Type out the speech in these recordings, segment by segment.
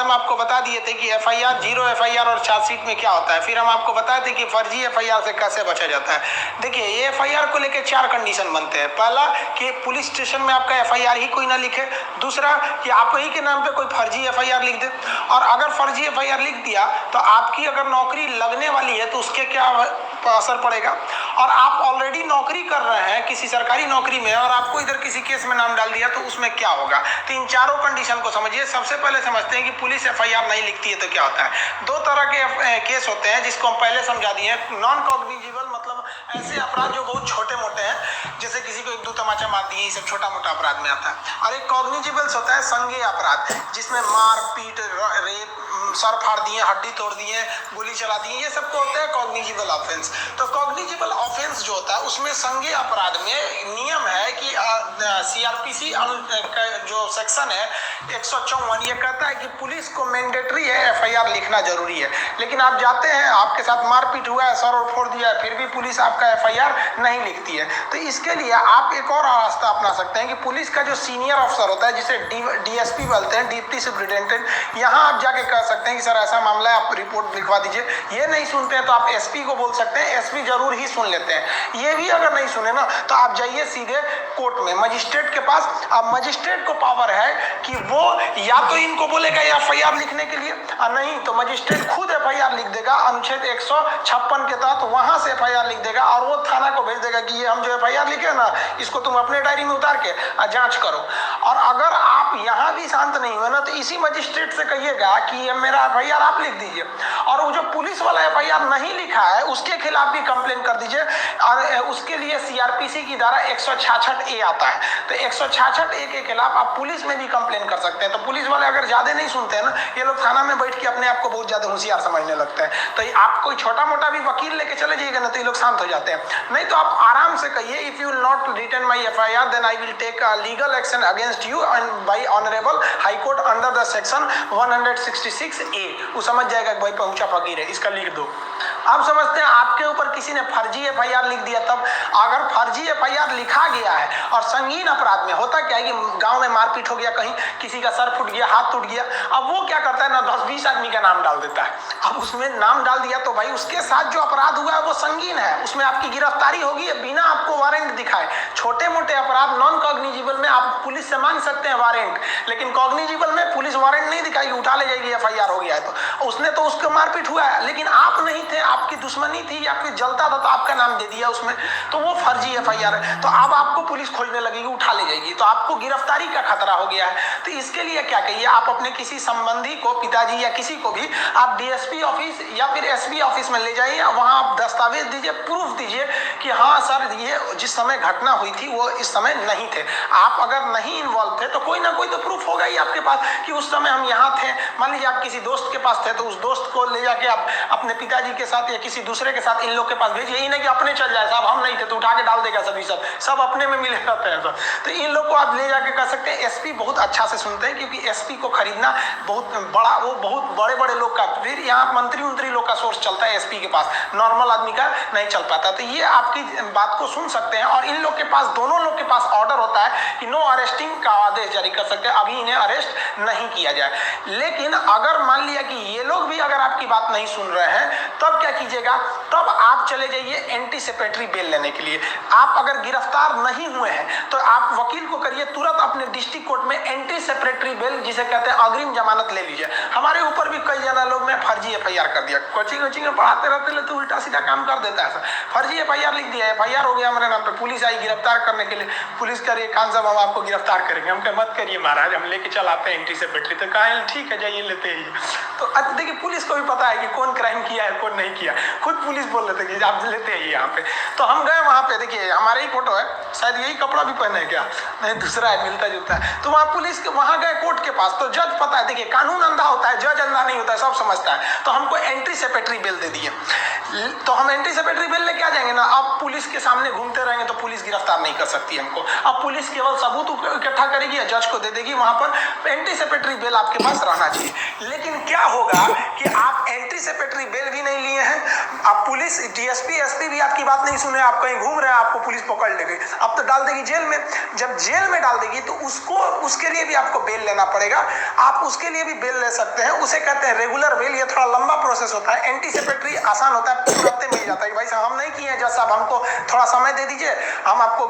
हम आपको बता दिए थे कि एफआईआर, जीरो एफआईआर और चार्जशीट में क्या होता है। फिर हम आपको बताए थे कि फर्जी एफआईआर से कैसे बचा जाता है। देखिए, ये एफआईआर को लेकर 4 कंडीशन बनते हैं। पहला कि पुलिस स्टेशन में आपका एफआईआर ही कोई ना लिखे। दूसरा कि आप ही के नाम पे कोई फर्जी एफआईआर लिख दे, और अगर फर्जी एफआईआर लिख दिया तो आपकी अगर नौकरी लगने वाली है तो उसके क्या असर पड़ेगा। और आप ऑलरेडी नौकरी कर रहे हैं किसी सरकारी नौकरी में और आपको इधर किसी केस में नाम डाल दिया तो उसमें क्या होगा। तो इन चारों कंडीशन को समझिए। सबसे पहले समझते हैं कि पुलिस एफआईआर नहीं लिखती है तो क्या होता है। 2 तरह के केस होते हैं जिसको हम पहले समझा दिए हैं। नॉन कॉग्निजिबल मतलब ऐसे अपराध जो बहुत छोटे मोटे हैं, जैसे किसी को 1-2 तमाचा मार दिए, ये सब छोटा मोटा अपराध में आता है। और एक कॉग्निजिबल्स होता है संज्ञेय अपराध, जिसमें मार पीट, रेप, सर फाड़ दिए, हड्डी तोड़ दिए, गोली चला दी, ये सब को होता है कॉग्निजिबल ऑफेंस। तो कॉग्निजिबल ऑफेंस जो होता है उसमें संज्ञेय अपराध में नियम है कि सीआरपीसी जो सेक्शन है 154, ये कहता है कि पुलिस को मैंडेटरी है एफआईआर लिखना जरूरी है। लेकिन आप जाते हैं, आपके साथ मारपीट हुआ है, सर और फोड़ दिया है, फिर भी पुलिस आपका एफआईआर नहीं लिखती है। तो इसके लिए आप एक और रास्ता अपना सकते हैं कि पुलिस का जो सीनियर अफसर होता है, जिसे डीएसपी बोलते हैं, डिप्टी सुपरिटेंडेंट, यहाँ आप जाके कह सकते हैं कि सर ऐसा मामला है, आप रिपोर्ट लिखवा दीजिए। ये नहीं सुनते हैं तो आप एसपी को बोल सकते हैं, एसपी जरूर ही सुन लेते हैं। ये भी अगर नहीं सुने ना तो आप जाइए सीधे कोर्ट में, मजिस्ट्रेट के पास। अब मजिस्ट्रेट को पावर है कि वो या तो इनको बोलेगा एफआईआर लिखने के लिए, और नहीं तो मजिस्ट्रेट खुद एफआईआर लिख देगा अनुच्छेद 156 के तहत, वहां से एफआईआर लिख देगा और वो थाना को भेज देगा कि ये हम जो एफआईआर लिखे ना, इसको तुम अपने डायरी में उतार के जांच करो। और अगर आप यहाँ भी शांत नहीं हुए ना तो इसी मजिस्ट्रेट से कहिएगा कि ये मेरा एफआईआर आप लिख दीजिए, और वो जो पुलिस वाला एफआईआर नहीं लिखा है उसके खिलाफ भी कंप्लेन कर दीजिए। और उसके लिए सीआरपीसी की धारा 166A आता है, तो 166A के खिलाफ आप पुलिस में भी कंप्लेन कर सकते हैं। तो पुलिस वाले अगर ज्यादा नहीं सुनते हैं ना, ये लोग थाना में बैठ के अपने आप को बहुत ज्यादा होशियार समझने लगते हैं। तो आप कोई छोटा मोटा भी वकील लेके चले जाइएगा ना तो ये लोग शांत हो जाते हैं। नहीं तो आप आराम से कहिए, if you will not return my FIR then I will take legal action against you and by honourable high court under the section 166A। वो समझ जाएगा कि भाई पहुंचा फकीर है, इसका लिख दो। आप समझते हैं आपके ऊपर किसी ने फर्जी एफआईआर लिख दिया, तब अगर फर्जी एफआईआर लिखा गया है और संगीन अपराध में होता क्या है कि गांव में मारपीट हो गया, कहीं किसी का सर फूट गया, हाथ टूट गया, अब वो क्या करता है ना 10-20 आदमी का नाम डाल देता है। अब उसमें नाम डाल दिया तो भाई उसके साथ जो अपराध हुआ है वो संगीन है, उसमें आपकी गिरफ्तारी होगी बिना आपको वारंट दिखाए। छोटे मोटे अपराध नॉन कॉग्निजिबल में आप पुलिस से मांग सकते हैं वारंट, लेकिन कॉग्निजिबल में पुलिस वारंट नहीं दिखाएगी, उठा ले जाएगी एफआईआर हो गया है तो। उसने तो उसको मारपीट हुआ है लेकिन आप नहीं थे, आपकी दुश्मनी थी या फिर जलता था तो आपका नाम दे दिया उसमें, तो वो फर्जी एफआईआर है। तो अब आपको पुलिस खोजने लगेगी, उठा ले जाएगी, तो आपको गिरफ्तारी का खतरा हो गया है। तो इसके लिए क्या कहिए, आप अपने किसी संबंधी को, पिताजी या किसी को भी आप डीएसपी ऑफिस या फिर एसपी ऑफिस में ले जाइए, वहां आप दस्तावेज दीजिए, प्रूफ दीजिए कि हाँ सर ये जिस समय घटना हुई थी वो इस समय नहीं थे। आप अगर नहीं इन्वॉल्व थे तो कोई ना कोई तो प्रूफ होगा ही आपके पास कि उस समय हम यहाँ थे। मान लीजिए आप किसी दोस्त के पास थे तो उस दोस्त को ले जाके आप अपने पिताजी के साथ या किसी दूसरे के साथ इन लोग के पास भेजिए। यही नहीं कि अपने चल जाए, साहब हम नहीं थे तो उठा के डाल देगा, सभी सब अपने में मिले रहते हैं सब। तो इन लोग को आप ले जाके कह सकते हैं। एसपी बहुत अच्छा से सुनते हैं क्योंकि एसपी को खरीदना बहुत बड़ा, वो बहुत बड़े बड़े लोग का, फिर यहाँ मंत्री लोग का सोर्स चलता है एसपी के पास, नॉर्मल आदमी का नहीं चल पाता। तो ये आपकी बात को सुन सकते हैं और इन लोग के पास, दोनों लोग के पास ऑर्डर होता है कि नो अरेस्टिंग का आदेश जारी कर सकते हैं, अभी इन्हें अरेस्ट नहीं किया जाए। लेकिन अगर मान लिया कि ये लोग भी अगर आपकी बात नहीं सुन रहे हैं तब क्या कीजिएगा, तब आप चले जाइए एंटीसिपेटरी बेल लेने के लिए। आप अगर गिरफ्तार नहीं हुए हैं तो आप वकील को करिए तुरंत अपने डिस्ट्रिक्ट कोर्ट में एंटीसिपेटरी बेल, जिसे कहते हैं अग्रिम जमानत, ले लीजिए। हमारे ऊपर भी कई जना लोग ने फर्जी एफआईआर कर दिया, कोचिंग में पढ़ाते रहते तो उल्टा सीधा काम कर देता है। फर्जी एफआईआर लिख दिया, एफआईआर हो गया हमारे नाम पे, पुलिस आई गिरफ्तार करने के लिए। पुलिस करिए खान साहब हम आपको गिरफ्तार करेंगे, हम कहे मत करिए महाराज, हम लेके चल आते हैं एंटीसिपेटरी। तो कहा ठीक है जाइए लेते ही। तो देखिए पुलिस को भी पता है कि कौन क्राइम किया है कौन नहीं किया, खुद पुलिस बोल लेते कि आप लेते हैं यहाँ पे। तो हम गए वहाँ पे, देखिए हमारे ही फोटो है, शायद यही कपड़ा भी पहने क्या, नहीं दूसरा है, मिलता जुलता है। तो वहाँ पुलिस के वहाँ गए कोर्ट के पास, तो जज पता है, देखिए कानून अंधा होता है, जज अंधा नहीं होता है, सब समझता है। तो हमको एंटीसिपेटरी बेल दे दिए, तो हम एंटीसिपेटरी बेल लेके आ जाएंगे ना। अब पुलिस के सामने घूमते रहेंगे तो पुलिस गिरफ्तार नहीं कर सकती हमको। अब पुलिस केवल सबूत इकट्ठा करेगी, जज को दे देगी, वहां पर एंटीसिपेटरी बेल आपके पास रहना चाहिए। लेकिन क्या होगा कि आप एंटीसिपेटरी बेल भी नहीं लिए हैं, आप पुलिस डीएसपी एसपी भी आपकी बात नहीं सुने, आप कहीं घूम रहे हैं, आपको पुलिस पकड़ ले गई, अब तो डाल देगी जेल में। जब जेल में डाल देगी तो उसके लिए भी आपको बेल लेना पड़ेगा। आप उसके लिए भी बेल ले सकते हैं, उसे कहते हैं रेगुलर बेल। ये थोड़ा लंबा प्रोसेस होता है, एंटीसिपेटरी आसान होता है, तुरंत मिल जाता है कि भाई साहब हम नहीं किए हैं जज साहब, हमको थोड़ा समय दे दीजिए, हम आपको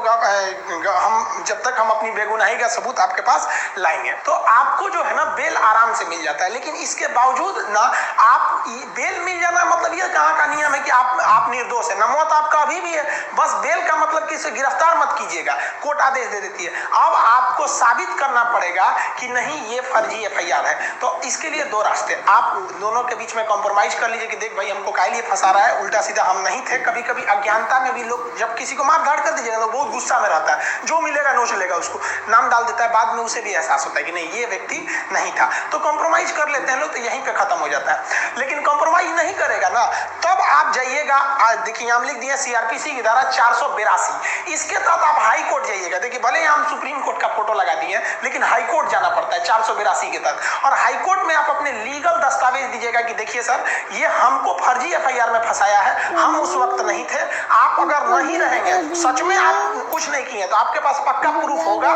हम जब तक हम अपनी बेगुनाही का सबूत आपके पास लाएंगे। तो आपको जो है ना बेल आराम से मिल जाता है। लेकिन इसके बावजूद ना आप बेल मिल जाना मतलब ये कहाँ का नियम है कि आप निर्दोष है ना, मौत आपका अभी भी है, बस बेल का मतलब कि इसे गिरफ्तार मत कीजिएगा, कोर्ट आदेश दे देती है। अब आपको साबित करना पड़ेगा कि नहीं ये फर्जी एफआईआर है। तो इसके लिए दो रास्ते, आप दोनों के बीच में कॉम्प्रोमाइज कर लीजिए कि देख भाई हमको काहे लिए फंसा रहा है, उल्टा सीधा हम नहीं थे। कभी कभी अज्ञानता में भी लोग जब किसी को मार धाड़ कर दीजिएगा तो बहुत गुस्सा में रहता है, जो मिलेगा नोच लेगा, उसको नाम डाल देता है, बाद में उसे भी एहसास होता है कि नहीं ये व्यक्ति नहीं था, तो कॉम्प्रोमाइज कर लेते हैं लोग, तो यहीं पे खत्म हो जाता है। लेकिन कॉम्प्रोमाइज नहीं करेगा ना, तब आप जाइएगा, देखिए हम लिख दिए सीआरपीसी की धारा 482, इसके तहत आप हाई कोर्ट जाइएगा। देखिए भले हम सुप्रीम कोर्ट का फोटो लगा दिए, लेकिन हाई कोर्ट जाना पड़ता है 482 के तहत। और हाई कोर्ट में आप अपने लीगल दस्तावेज दीजिएगा कि देखिए सर ये हमको फर्जी एफआईआर में फंसाया है, हम उस वक्त नहीं थे। आप अगर नहीं रहेंगे, सच में आप कुछ नहीं किए, तो आपके पास पक्का प्रूफ होगा,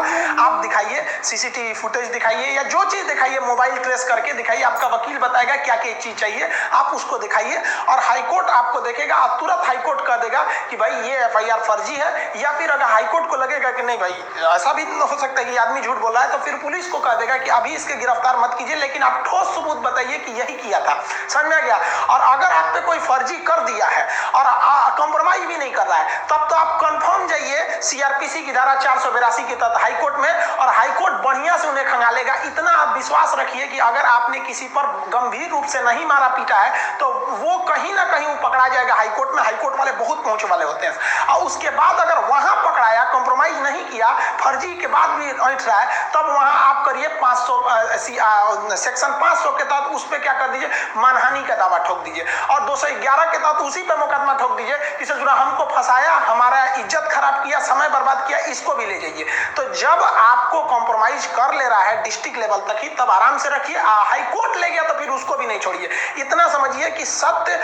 आप दिखाइए, सीसीटीवी फुटेज दिखाइए या जो चीज दिखाइए, मोबाइल ट्रेस करके दिखाइए, आपका वकील बताएगा क्या क्या चीज चाहिए, आप उसको दिखाइए और हाईकोर्ट आपको देखेगा, आप तुरंत हाईकोर्ट कह देगा कि भाई ये एफआईआर फर्जी है। या फिर अगर हाईकोर्ट को लगेगा कि नहीं भाई ऐसा भी हो सकता है कि आदमी झूठ बोला है, तो फिर पुलिस को कह देगा कि अभी इसके गिरफ्तार मत कीजिए, लेकिन आप ठोस सबूत बताइए कि यही किया था। समझ में आ गया? और अगर आप पे कोई फर्जी कर दिया है और कॉम्प्रोमाइज भी नहीं कर रहा है, तब तो आप कंफर्म जाइए सीआरपीसी की धारा 482 के तहत हाईकोर्ट में, और हाईकोर्ट बढ़िया से उन्हें खंगालेगा। इतना आप विश्वास रखिए कि अगर आपने किसी पर गंभीर रूप से नहीं मारा पीटा है तो वो कहीं ना कहीं वो पकड़ा जाएगा हाईकोर्ट में। हाईकोर्ट वाले बहुत पहुंच वाले होते हैं, और उसके बाद अगर वहां पकड़ाया, कॉम्प्रोमाइज नहीं किया, फर्जी के बाद भी ऐठ रहा है, तब वहां आप करिए 500 सेक्शन 500 के तहत उस पर क्या कर दीजिए, मानहानि का दावा ठोक दीजिए, और 211 के तहत उसी पे मुकदमा ठोक दीजिए कि सर हमको फंसाया, हमारा इज्जत खराब किया, समय बर्बाद किया, इसको भी ले जाइए। तो जब आपको कॉम्प्रोमाइज कर ले रहा है डिस्ट्रिक्ट लेवल तक ही, तब आराम से रखिए। हाई कोर्ट ले गया तो फिर उसको भी नहीं छोड़िए। इतना समझिए कि सत्य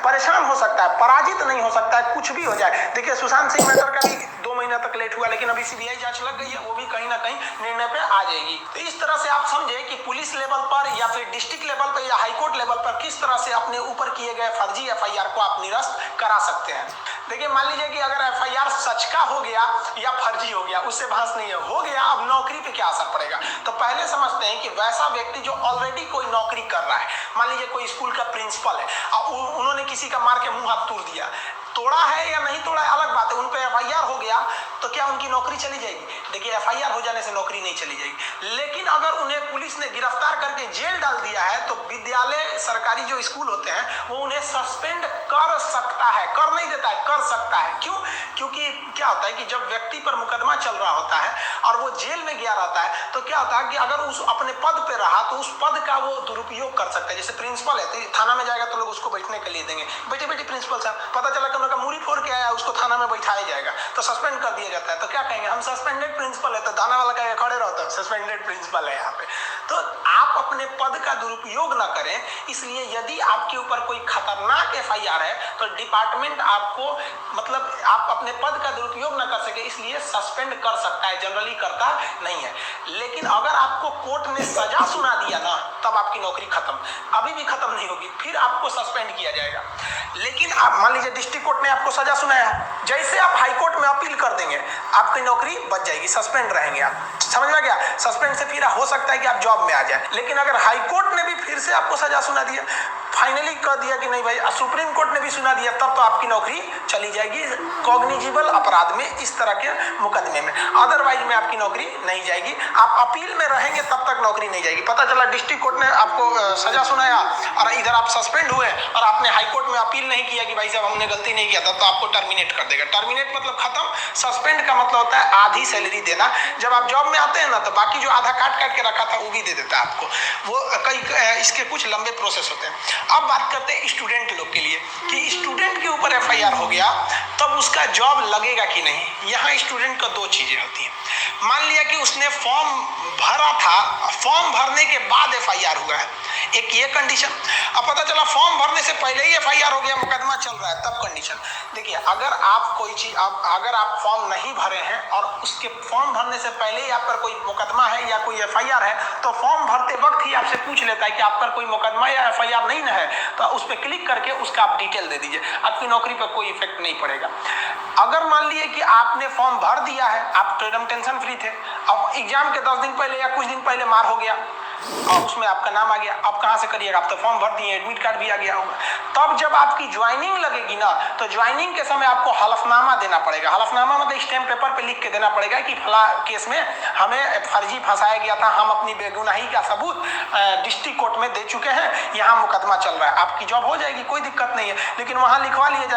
परेशान हो सकता है, पराजित नहीं हो सकता है, कुछ भी हो जाए। देखिए सुशांत सिंह मैटर का भी 2 महीना तक लेट हुआ, लेकिन अभी सीबीआई जांच लग गई है, वो भी कहीं ना कहीं निर्णय पे आ जाएगी। तो इस तरह से आप समझे कि पुलिस लेवल पर या फिर डिस्ट्रिक्ट लेवल पर या हाईकोर्ट लेवल पर किस तरह से अपने ऊपर किए गए फर्जी एफआईआर को आप निरस्त करा सकते हैं। देखिए मान लीजिए कि अगर एफआईआर सच का हो गया या फर्जी हो गया, उससे बहस नहीं है, हो गया, अब नौकरी पे क्या असर पड़ेगा। तो पहले समझते हैं कि वैसा व्यक्ति जो ऑलरेडी कोई नौकरी कर रहा है, मान लीजिए कोई स्कूल का प्रिंसिपल है और उन्होंने किसी का मार के मुंह हाथ तोड़ दिया, तोड़ा है या नहीं तोड़ा है अलग बात है, उन पे एफआईआर हो गया तो क्या उनकी नौकरी चली जाएगी? देखिए एफआईआर हो जाने से नौकरी नहीं चली जाएगी, लेकिन अगर उन्हें पुलिस ने गिरफ्तार करके जेल डाल दिया है तो विद्यालय, सरकारी जो स्कूल होते हैं वो उन्हें सस्पेंड कर सकता है, कर नहीं देता है, कर सकता है। क्यों? क्योंकि क्या होता है कि जब व्यक्ति पर मुकदमा चल रहा होता है और वो जेल में गया रहता है, तो क्या होता है कि अगर उस अपने पद पे रहा तो उस पद का वो दुरुपयोग कर सकता है। जैसे प्रिंसिपल है तो थाना में जाएगा तो लोग उसको बैठने के लिए देंगे, बेटे बेटे प्रिंसिपल साहब, पता चला कि उनका मूरी फोड़ के आया, उसको थाना में बैठाया जाएगा तो सस्पेंड कर दिया जाता है। तो क्या कहेंगे, हम सस्पेंडेड प्रिंसिपल है, तो दाना वाला कहेगा खड़े रहो, तो सस्पेंडेड प्रिंसिपल है यहाँ पे। तो आप अपने पद का दुरुपयोग ना करें, इसलिए यदि आपके ऊपर कोई खतरनाक एफआईआर है तो डिपार्टमेंट आपको, मतलब आप अपने पद का दुरुपयोग ना कर सके इसलिए सस्पेंड कर सकता है, जनरली करता नहीं है। लेकिन अगर आपको कोर्ट ने सजा सुना दिया ना, तब आपकी नौकरी खत्म, अभी भी खत्म नहीं होगी, फिर आपको सस्पेंड किया जाएगा। लेकिन आप मान लीजिए डिस्ट्रिक्ट कोर्ट ने आपको सजा सुनाया, जैसे आप हाई कोर्ट में अपील कर देंगे आपकी नौकरी बच जाएगी, सस्पेंड रहेंगे आप। समझ में आ गया? सस्पेंड से फिर हो सकता है कि आप जॉब में आ जाए। लेकिन अगर हाई कोर्ट ने भी फिर से आपको सजा सुना दिया, फाइनली कह दिया कि नहीं भाई, सुप्रीम कोर्ट ने भी सुना दिया, तब तो आपकी नौकरी चली जाएगी कॉग्निजिबल अपराध में, इस तरह के मुकदमे में। अदरवाइज में आपकी नौकरी नहीं जाएगी, आप अपील में रहेंगे तब तक नौकरी नहीं जाएगी। पता चला डिस्ट्रिक्ट कोर्ट ने आपको सजा सुनाया और इधर आप सस्पेंड हुए और आपने हाई कोर्ट में अपील नहीं किया कि भाई साहब हमने गलती नहीं किया था, तो आपको टर्मिनेट कर देगा। टर्मिनेट मतलब खत्म, सस्पेंड का मतलब होता है आधी सैलरी देना। जब आप जॉब में आते हैं ना तो बाकी जो आधा काट काट के रखा था वो भी दे देता है आपको। वो कई इसके कुछ लंबे प्रोसेस होते हैं। अब बात करते हैं स्टूडेंट लोग के लिए कि स्टूडेंट के ऊपर एफआईआर हो गया तब उसका जॉब लगेगा कि नहीं। यहाँ स्टूडेंट का दो चीजें होती हैं। मान लिया कि उसने फॉर्म भरा था, फॉर्म भरने के बाद एफआईआर हुआ है, एक ये कंडीशन। अब पता चला फॉर्म भरने से पहले ही एफआईआर हो गया, मुकदमा चल रहा है, तब कंडीशन। देखिए, अगर आप कोई चीज अगर आप फॉर्म नहीं भरे हैं और उसके फॉर्म भरने से पहले ही आप पर कोई मुकदमा है या कोई एफआईआर है, तो फॉर्म भरते वक्त ही आपसे पूछ लेता है कि आप पर कोई मुकदमा या एफआईआर नहीं है, तो उस पर क्लिक करके उसका आप डिटेल दे दीजिए, आपकी नौकरी पर कोई इफेक्ट नहीं पड़ेगा। अगर मान लिए कि आपने फॉर्म भर दिया है, आप तो एकदम टेंशन फ्री थे, अब एग्जाम के 10 दिन पहले या कुछ दिन पहले मार हो गया और उसमें आपका नाम आ गया, अब कहां से करिएगा, आप तो फॉर्म भर दिए, एडमिट कार्ड भी आ गया होगा। तब जब आपकी ज्वाइनिंग लगेगी ना, तो ज्वाइनिंग के समय आपको हलफनामा देना पड़ेगा। हलफनामा मतलब स्टैम्प पेपर पे लिख के देना पड़ेगा कि फला केस में हमें फर्जी फंसाया गया था, हम अपनी बेगुनाही का सबूत डिस्ट्रिक्ट कोर्ट में दे चुके हैं, यहाँ मुकदमा चल रहा है, आपकी जॉब हो जाएगी, कोई दिक्कत नहीं है। लेकिन वहां लिखवा लिए